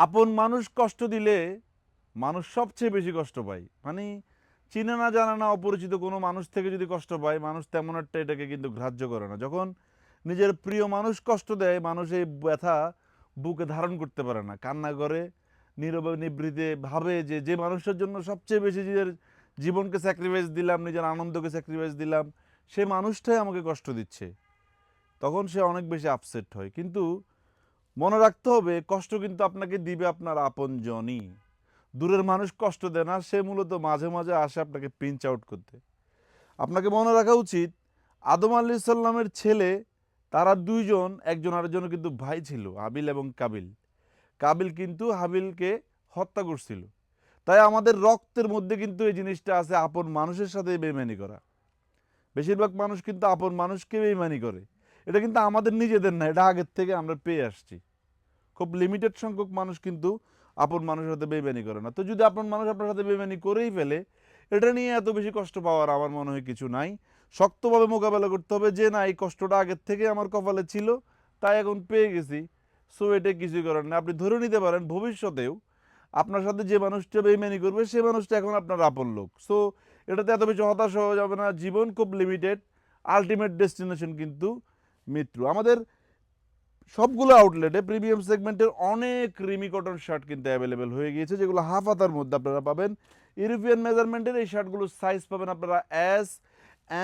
আপন মানুষ কষ্ট দিলে মানুষ সবচেয়ে বেশি কষ্ট পায়। মানে চিনা না জানা না অপরিচিত কোনো মানুষ থেকে যদি কষ্ট পায়, মানুষ তেমন একটা এটাকে কিন্তু গ্রাহ্য করে না। যখন নিজের প্রিয় মানুষ কষ্ট দেয়, মানুষ এই ব্যথা বুকে ধারণ করতে পারে না, কান্না করে, নীরবে নিভৃতে ভাবে যে যে মানুষের জন্য সবচেয়ে বেশি নিজের জীবনকে স্যাক্রিফাইস দিলাম, নিজের আনন্দকে স্যাক্রিফাইস দিলাম, সে মানুষটাই আমাকে কষ্ট দিচ্ছে। তখন সে অনেক বেশি আপসেট হয়। কিন্তু মনে রাখতে হবে, কষ্ট কিন্তু আপনাকে দিবে আপনার আপনজনই। দূরের মানুষ কষ্ট দেয় না, সে মূলত মাঝে মাঝে আসে আপনাকে পিঞ্চ আউট করতে। আপনাকে মনে রাখা উচিত, আদম আলাইহিস সালামের ছেলে, তারা দুইজন একজন আরেকজনের কিন্তু ভাই ছিল, হাবিল এবং কাবিল। কাবিল কিন্তু হাবিলকে হত্যা করছিল। তাই আমাদের রক্তের মধ্যে কিন্তু এই জিনিসটা আছে, আপন মানুষের সাথে বেইমানি করা। বেশিরভাগ মানুষ কিন্তু আপন মানুষকে বেইমানি করে। এটা কিন্তু আমাদের নিজেদের না, এটা আগের থেকে আমরা পেয়ে আসছি। খুব লিমিটেড সংখ্যক মানুষ কিন্তু আপন মানুষের সাথে বেইমানি করে না। তো যদি আপন মানুষ আপনার সাথে বেইমানি করেই ফেলে, এটা নিয়ে এত বেশি কষ্ট পাওয়ার আমার মনে হয় কিছু নাই। শক্তভাবে মোকাবেলা করতে হবে যে না, এই কষ্টটা আগের থেকে আমার কপালে ছিল, তাই এখন পেয়ে গেছি। সো এটা কিছুই করার না। আপনি ধরে নিতে পারেন ভবিষ্যতেও আপনার সাথে যে মানুষটা বেইমানি করবে, সে মানুষটা এখন আপনার আপন লোক। সো এটাতে এত বেশি হতাশ হওয়া যাবে না। জীবন খুব লিমিটেড, আলটিমেট ডেস্টিনেশন কিন্তু মৃত্যু। আমাদের সবগুলো আউটলেটে প্রিমিয়াম সেগমেন্টের অনেক রিমি কটন শার্ট কিন্তু অ্যাভেলেবেল হয়ে গিয়েছে, যেগুলো হাফ হাতার মধ্যে আপনারা পাবেন। ইউরোপিয়ান মেজারমেন্টের এই শার্টগুলোর সাইজ পাবেন আপনারা এস,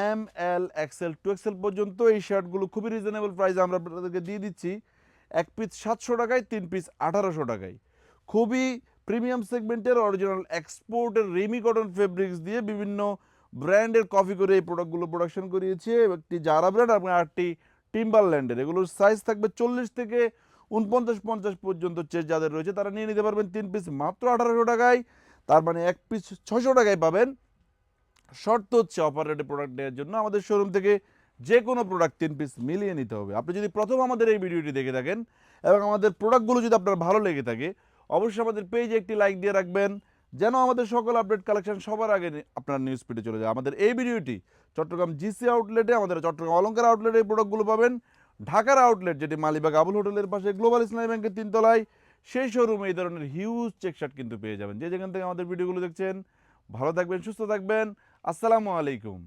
এম, এল, এক্সেল, 2XL পর্যন্ত। এই শার্টগুলো খুবই রিজনেবল প্রাইসে আমরা আপনাদেরকে দিয়ে দিচ্ছি। এক পিস 700 টাকায়, 3 পিস 1800 টাকায়। খুবই প্রিমিয়াম সেগমেন্টের অরিজিনাল এক্সপোর্টের রিমি কটন ফেব্রিক্স দিয়ে বিভিন্ন ব্র্যান্ডের কপি করে এই প্রোডাক্টগুলো প্রোডাকশন করিয়েছে। একটি জারা ব্র্যান্ড এবং আরেকটি টিম্বারল্যান্ডের। এগুলোর সাইজ থাকবে 40 থেকে 49-50 পর্যন্ত। চেস যাদের রয়েছে তারা নিয়ে নিতে পারবেন 3 পিস মাত্র 1800 টাকায়। তার মানে এক পিস 600 টাকায় পাবেন। শর্ত হচ্ছে, অফার রেটে প্রোডাক্ট নেওয়ার জন্য আমাদের শোরুম থেকে যে কোনো প্রোডাক্ট 3 পিস মিলিয়ে নিতে হবে। আপনি যদি প্রথম আমাদের এই ভিডিওটি দেখে থাকেন এবং আমাদের প্রোডাক্টগুলো যদি আপনার ভালো লেগে থাকে, অবশ্যই আমাদের পেজে একটি লাইক দিয়ে রাখবেন, যেন আমাদের সকল আপডেট কালেকশন সবার আগে আপনার নিউজ ফিডে চলে যায়। আমাদের এই ভিডিওটি চট্টগ্রাম জিসি আউটলেটে, আমাদের চট্টগ্রাম অলঙ্কার আউটলেটে এই প্রোডাক্টগুলো পাবেন। ঢাকার আউটলেট, যেটি মালিবাগ আবুল হোটেলের পাশে গ্লোবাল ইসলামী ব্যাংকের 3 তলায়, সেই শোরুমে এই ধরনের হিউজ চেক শার্ট কিন্তু পেয়ে যাবেন। যে যেখান থেকে আমাদের ভিডিওগুলো দেখছেন, ভালো থাকবেন, সুস্থ থাকবেন। আসসালামু আলাইকুম।